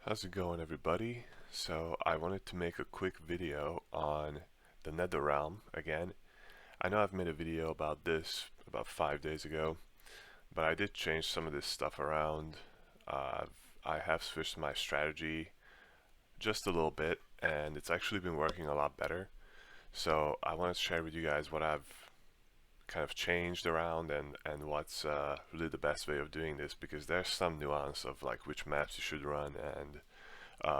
How's it going, everybody? So I wanted to make a quick video on the Nether Realm again. I know I've made a video about this about 5 days ago, but I did change some of this stuff around. I have switched my strategy just a little bit, and it's actually been working a lot better. So I wanted to share with you guys what I've kind of changed around and what's really the best way of doing this, because there's some nuance of like which maps you should run and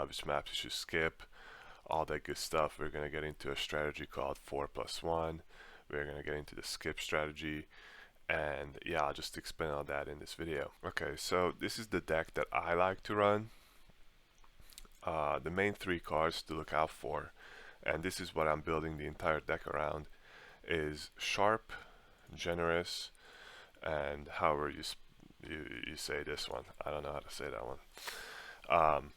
which maps you should skip, all that good stuff. We're going to get into a strategy called 4+1. We're going to get into the skip strategy, and yeah, I'll just explain all that in this video. Okay, so this is the deck that I like to run. The main three cards to look out for, and this is what I'm building the entire deck around, is Sharp, Generous, and however you say this one. I don't know how to say that one.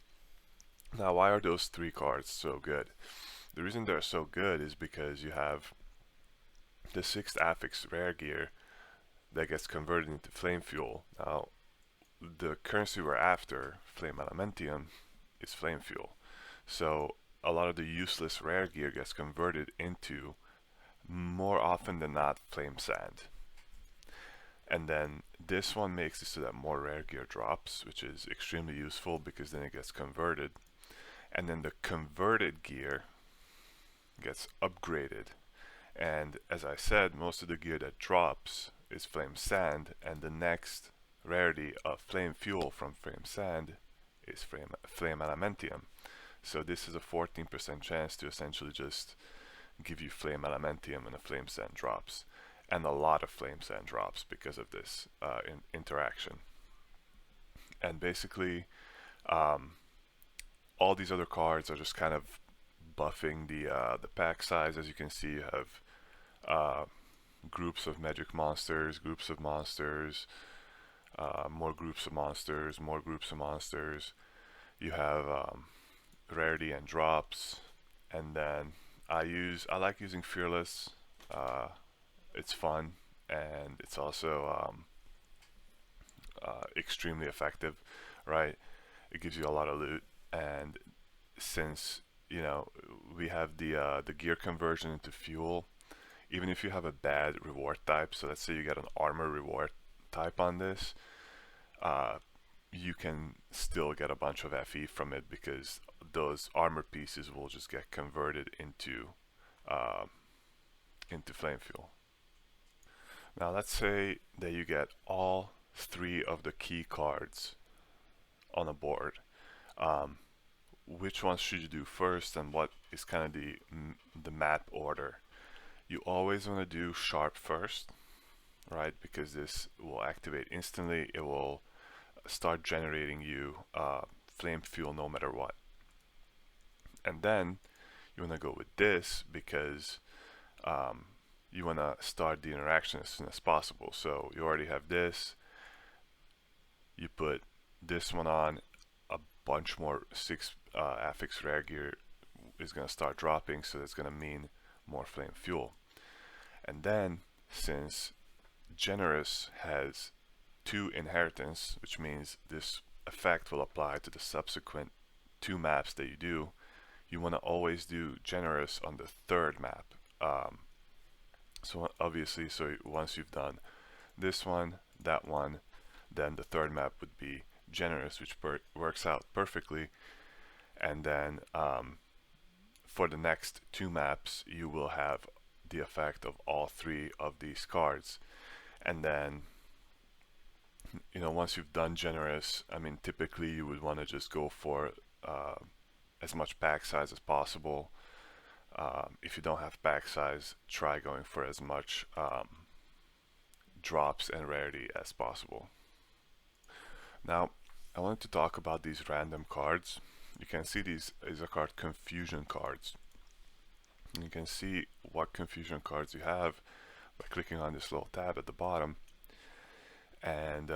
Now, why are those three cards so good? The reason they're so good is because you have the 6th affix rare gear that gets converted into flame fuel. Now, the currency we're after, flame elementium, is flame fuel. So a lot of the useless rare gear gets converted into, more often than not, flame sand. And then this one makes it so that more rare gear drops, which is extremely useful because then it gets converted. And then the converted gear gets upgraded. And as I said, most of the gear that drops is flame sand, and the next rarity of flame fuel from flame sand is flame elementium. So this is a 14% chance to essentially just give you flame elementium when a flame sand drops, and a lot of flame sand drops because of this interaction. And basically all these other cards are just kind of buffing the pack size. As you can see, you have groups of magic monsters, groups of monsters, more groups of monsters, more groups of monsters. You have rarity and drops, and then I like using Fearless. It's fun, and it's also extremely effective, right? It gives you a lot of loot, and since we have the gear conversion into fuel, even if you have a bad reward type, so let's say you get an armor reward type on this, you can still get a bunch of FE from it because those armor pieces will just get converted into flame fuel. Now let's say that you get all three of the key cards on a board. Which ones should you do first, and what is kind of the map order? You always want to do Sharp first, right? Because this will activate instantly. It will start generating you flame fuel no matter what. And then you want to go with this because you want to start the interaction as soon as possible. So you already have this. You put this one on, a bunch more 6 affix rare gear is going to start dropping, so that's going to mean more flame fuel. And then, since Generous has 2 inheritance, which means this effect will apply to the subsequent 2 maps that you do, you want to always do Generous on the 3rd map. So obviously, once you've done this one, that one, then the 3rd map would be Generous, which works out perfectly. And then for the next 2 maps, you will have the effect of all 3 of these cards. And then, once you've done Generous, I mean, typically you would want to just go for as much pack size as possible. If you don't have pack size, try going for as much drops and rarity as possible. Now, I wanted to talk about these random cards. You can see these are called confusion cards. And you can see what confusion cards you have by clicking on this little tab at the bottom. And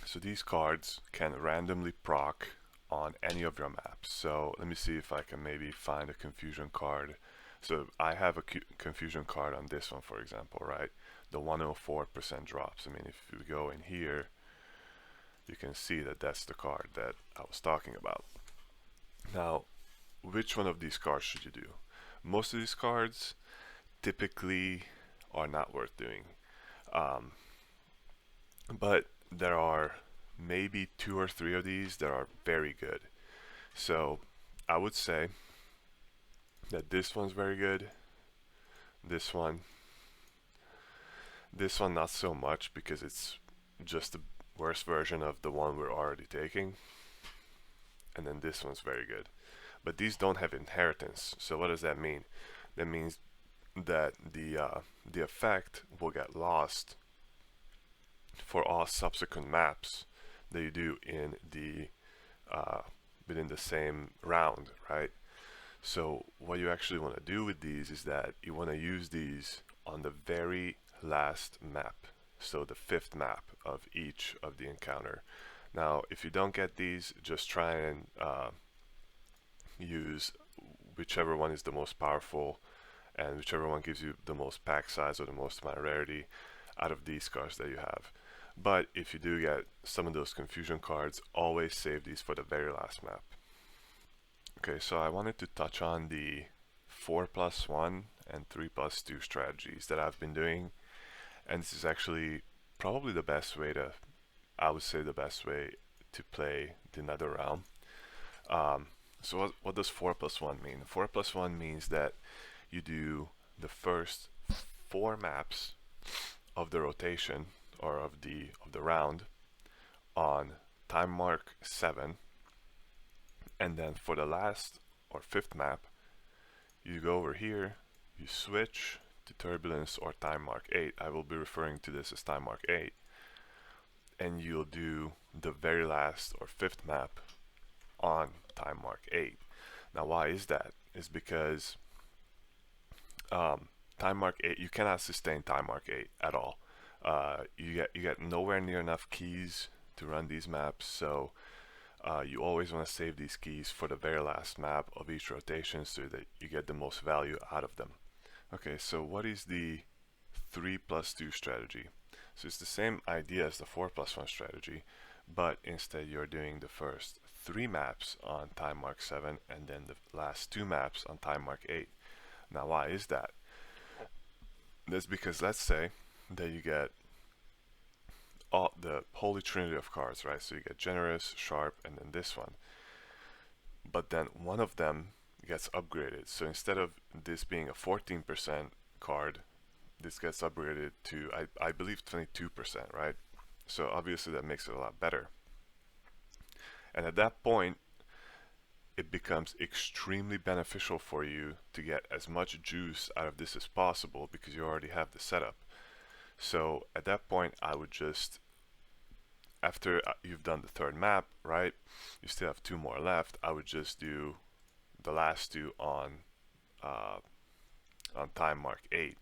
so these cards can randomly proc on any of your maps. So let me see if I can maybe find a confusion card. So I have a confusion card on this one, for example, right? The 104% drops. I mean, if you go in here, you can see that that's the card that I was talking about. Now, which one of these cards should you do? Most of these cards typically are not worth doing, um, but there are maybe 2 or 3 of these that are very good. So I would say that this one's very good. This one not so much, because it's just the worst version of the one we're already taking. And then this one's very good. But these don't have inheritance. So what does that mean? That means that the effect will get lost for all subsequent maps that you do in the within the same round, right? So what you actually want to do with these is that you want to use these on the very last map, so the 5th map of each of the encounter. Now, if you don't get these, just try and use whichever one is the most powerful and whichever one gives you the most pack size or the most amount of rarity out of these cards that you have. But if you do get some of those confusion cards, always save these for the very last map. Okay, so I wanted to touch on the 4+1 and 3+2 strategies that I've been doing, and this is actually probably the best way to, I would say the best way to play the Nether Realm. So what does 4+1 mean? 4+1 means that you do the first 4 maps of the rotation or of the round on time mark 7, and then for the last or 5th map you go over here, you switch to turbulence or time mark 8. I will be referring to this as time mark 8, and you'll do the very last or 5th map on time mark 8. Now why is that? Is because time mark 8, you cannot sustain time mark 8 at all. You get nowhere near enough keys to run these maps, so you always want to save these keys for the very last map of each rotation so that you get the most value out of them. Okay, so what is the 3+2 strategy? So it's the same idea as the 4+1 strategy, but instead you're doing the first 3 maps on time mark 7 and then the last 2 maps on time mark 8. Now why is that? That's because let's say that you get all the holy trinity of cards, right? So you get generous, sharp, and then this one. But then one of them gets upgraded. So instead of this being a 14% card, this gets upgraded to, I believe, 22%, right? So obviously that makes it a lot better. And at that point, it becomes extremely beneficial for you to get as much juice out of this as possible because you already have the setup. So at that point, I would just, after you've done the 3rd map, right, you still have 2 more left, I would just do the last 2 on time mark 8.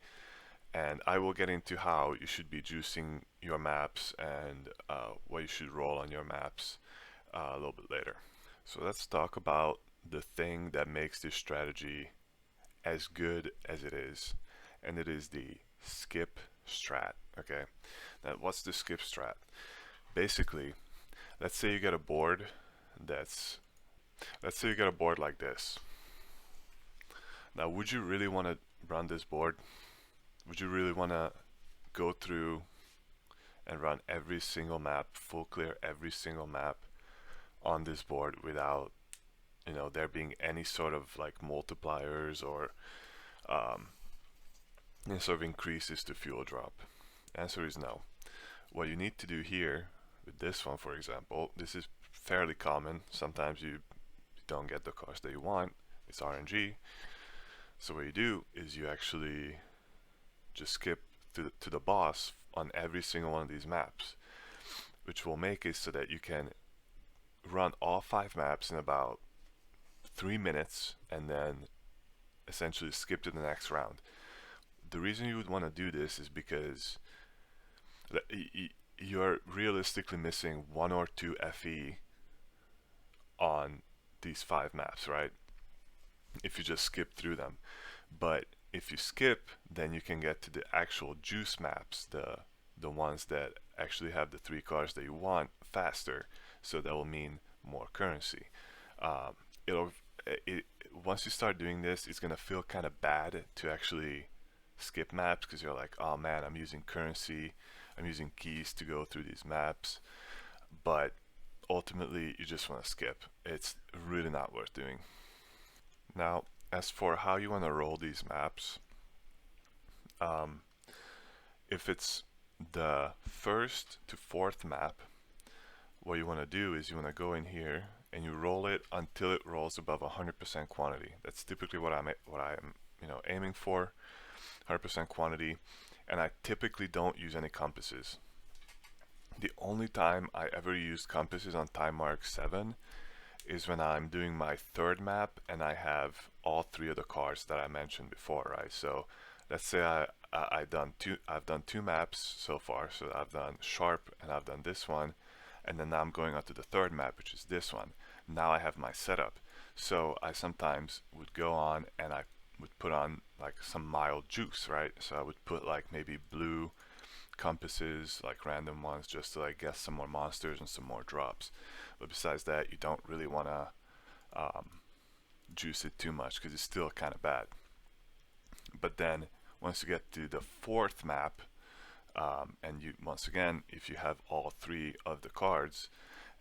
And I will get into how you should be juicing your maps and what you should roll on your maps a little bit later. So let's talk about the thing that makes this strategy as good as it is, and it is the skip strat. Okay, now what's the skip strat? Basically, let's say you get a board let's say you get a board like this. Now, would you really want to run this board? Would you really want to go through and run every single map, full clear every single map on this board without, you know, there being any sort of like multipliers or any sort of increases to fuel drop? Answer is no. What you need to do here with this one, for example, this is fairly common. Sometimes you don't get the cards that you want. It's RNG. So what you do is you actually just skip to the boss on every single one of these maps, which will make it so that you can run all 5 maps in about 3 minutes and then essentially skip to the next round. The reason you would want to do this is because you're realistically missing 1 or 2 FE on these 5 maps, right? If you just skip through them. But if you skip, then you can get to the actual juice maps, the ones that actually have the 3 cards that you want faster, so that will mean more currency. Um, it'll it, Once you start doing this, it's gonna feel kind of bad to actually skip maps because you're like, oh man, I'm using currency, I'm using keys to go through these maps, but ultimately you just want to skip. It's really not worth doing. Now, as for how you want to roll these maps, um, if it's the first to fourth map, what you want to do is you want to go in here and you roll it until it rolls above 100% quantity. That's typically what I'm aiming for, 100% quantity, and I typically don't use any compasses. The only time I ever used compasses on time mark 7 is when I'm doing my third map and I have all three of the cards that I mentioned before, right? So let's say I've done two maps so far. So I've done sharp and I've done this one, and then now I'm going on to the third map, which is this one. Now I have my setup. So I sometimes would go on and I would put on like some mild juice, right? So I would put like maybe blue compasses, like random ones, just to like get some more monsters and some more drops. But besides that, you don't really want to um, juice it too much because it's still kind of bad. But then once you get to the fourth map, and you once again, if you have all three of the cards,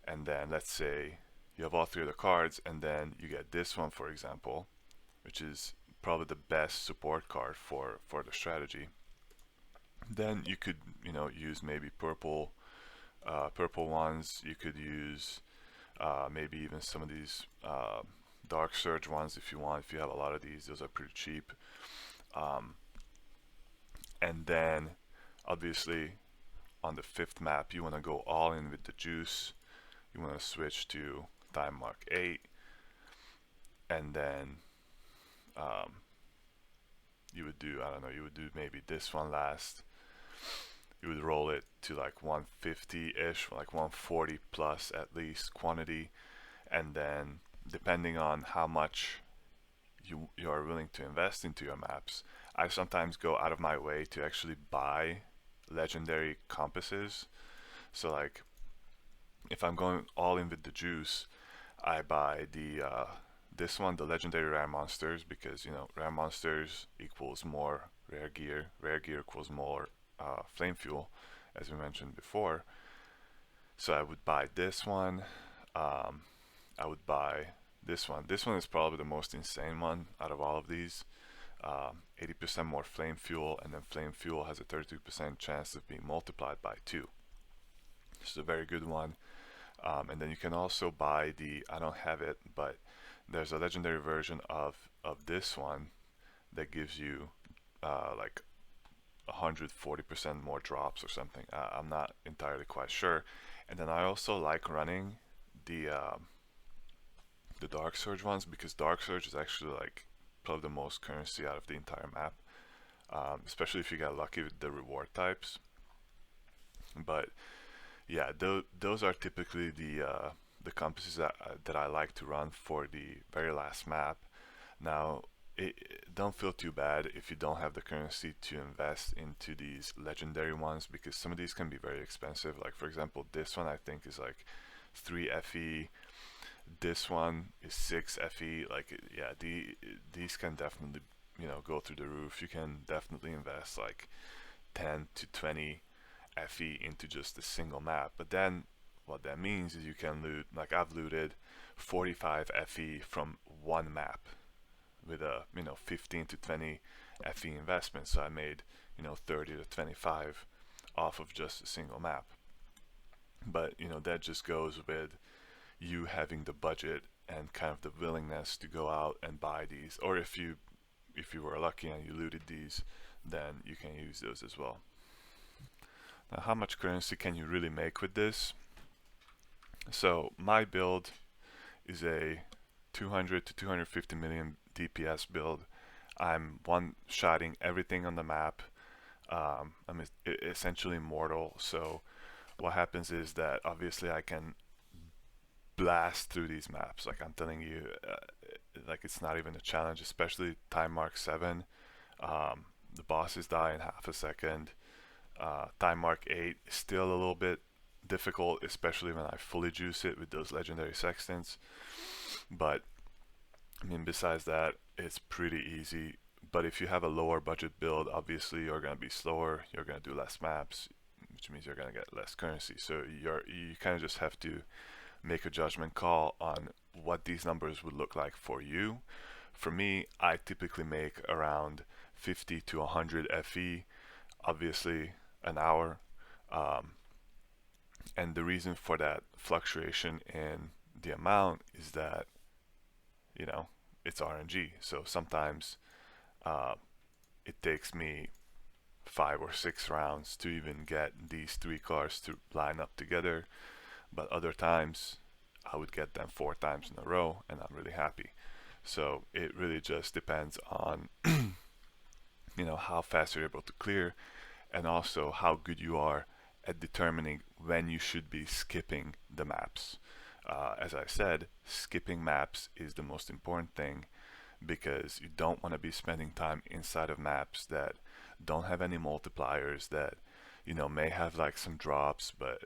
and then let's say you have all three of the cards, and then you get this one, for example, which is probably the best support card for the strategy. Then you could use maybe purple ones. You could use maybe even some of these dark surge ones if you want. If you have a lot of these, those are pretty cheap. Um, and then obviously on the fifth map, you want to go all in with the juice. You want to switch to time mark 8, and then um, you would do, I don't know, you would do maybe this one last. You would roll it to like 150-ish, like 140 plus at least quantity, and then depending on how much you are willing to invest into your maps, I sometimes go out of my way to actually buy legendary compasses. So like if I'm going all in with the juice, I buy the this one, the legendary rare monsters, because rare monsters equals more rare gear. Rare gear equals more flame fuel, as we mentioned before. So I would buy this one. Um, I would buy this one. This one is probably the most insane one out of all of these. 80% more flame fuel, and then flame fuel has a 32% chance of being multiplied by 2. This is a very good one. And then you can also buy the, I don't have it, but there's a legendary version of this one that gives you like 140% more drops or something. I'm not entirely quite sure. And then I also like running the Dark Surge ones because Dark Surge is actually like probably the most currency out of the entire map, especially if you get lucky with the reward types. But yeah, those are typically the compasses that I like to run for the very last map. Now, don't feel too bad if you don't have the currency to invest into these legendary ones because some of these can be very expensive. Like for example, this one I think is like 3 FE. This one is 6 FE. Like yeah, these can definitely go through the roof. You can definitely invest like 10 to 20 FE into just a single map. But then what that means is you can loot, like I've looted 45 FE from one map with a 15 to 20 FE investment. So I made 30 to 25 off of just a single map. But that just goes with you having the budget and kind of the willingness to go out and buy these, or if you were lucky and you looted these, then you can use those as well. Now, how much currency can you really make with this? So my build is a 200 to 250 million DPS build. I'm one-shotting everything on the map. I'm essentially mortal, so what happens is that obviously I can blast through these maps. Like I'm telling you, like it's not even a challenge, especially time mark 7. The bosses die in half a second. Time mark 8 is still a little bit difficult, especially when I fully juice it with those legendary sextants. But I mean, besides that, it's pretty easy. But if you have a lower budget build, obviously you're going to be slower, you're going to do less maps, which means you're going to get less currency. So you kind of just have to make a judgment call on what these numbers would look like for you. For me, I typically make around 50 to 100 FE, obviously an hour. Um, and the reason for that fluctuation in the amount is that, you know, it's RNG. So sometimes uh, it takes me 5 or 6 rounds to even get these 3 cards to line up together, but other times I would get them 4 times in a row and I'm really happy. So it really just depends on how fast you're able to clear, and also how good you are at determining when you should be skipping the maps. As I said, skipping maps is the most important thing, because you don't want to be spending time inside of maps that don't have any multipliers, that may have like some drops, but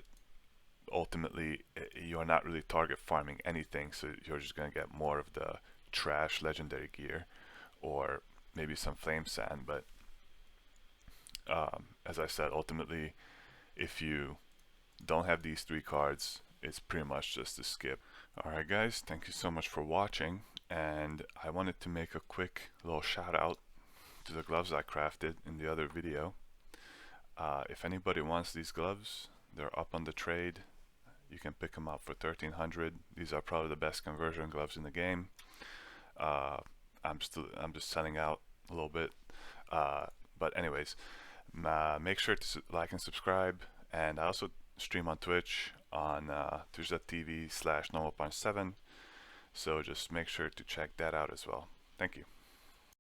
ultimately you're not really target farming anything, so you're just going to get more of the trash legendary gear or maybe some flame sand. But as I said, ultimately if you don't have these 3 cards, it's pretty much just a skip. Alright guys, thank you so much for watching, and I wanted to make a quick little shout out to the gloves I crafted in the other video. If anybody wants these gloves, they're up on the trade. You can pick them up for 1300. These are probably the best conversion gloves in the game. I'm just selling out a little bit, but anyways, make sure to like and subscribe, and I also stream on Twitch on twitch.tv/normalpunch7, so just make sure to check that out as well. Thank you.